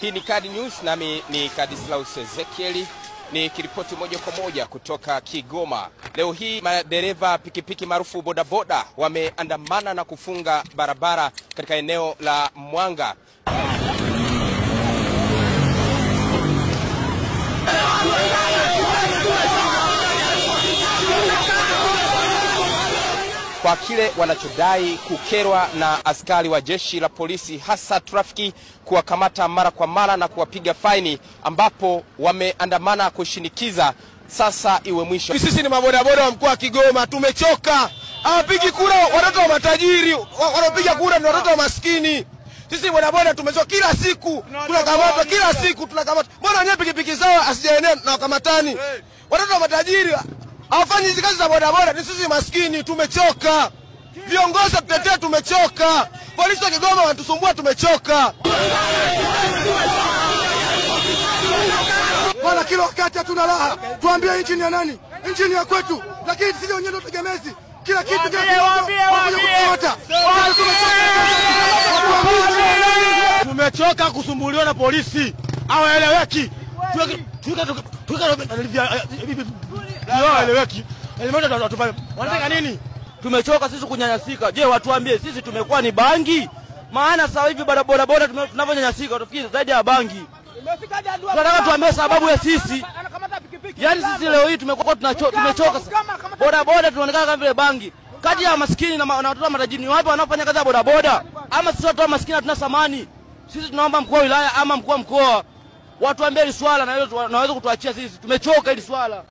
Hii ni Kadi News, nami ni Kadislaus Ezekieli nikiripoti moja kwa moja kutoka Kigoma. Leo hii madereva pikipiki maarufu bodaboda wameandamana na kufunga barabara katika eneo la Mwanga. Kwa kile wanachodai kukerwa na askari wa jeshi la polisi hasa trafiki kuwakamata mara kwa mara na kuwapiga faini, ambapo wameandamana kushinikiza sasa iwe mwisho. Sisi ni mabodaboda wa mkoa wa Kigoma, tumechoka. Hawapigi kura watoto wa matajiri, wanapiga kura ni watoto wa maskini. Sisi bodaboda tumechoka, kila siku tunakamatwa, kila siku tunakamatwa. Mbona wenyewe pikipiki zao asijaenea na wakamatani? Watoto wa matajiri hawafanyi hizo kazi za bodaboda, ni sisi maskini tumechoka. Viongozi tutetea, tumechoka. Polisi wa Kigoma wanatusumbua, tumechoka. Bwana, kila wakati hatuna raha. Tuambie nchi ni ya nani? Nchi ni ya kwetu. Lakini sisi wenyewe ndio tegemezi. Kila kitu tumechoka kusumbuliwa na polisi. Hawaeleweki. Wanataka nini? Tumechoka sisi kunyanyasika. Je, watuambie sisi tumekuwa ni bangi? Maana sasa hivi bodaboda tunavyonyanyasika utafikiri zaidi ya bangi. Tunataka tuambie sababu ya sisi. Yaani sisi leo hii tumekuwa tumechoka. Bodaboda tunaonekana kama vile bangi. Kati ya maskini na watoto wa matajiri, wapi wanaofanya kazi ya bodaboda? Ama sisi watu wa maskini hatuna thamani? Sisi tunaomba mkuu wa wilaya ama mkuu wa mkoa watuambie hili swala na waweze kutuachia sisi. Tumechoka hili swala.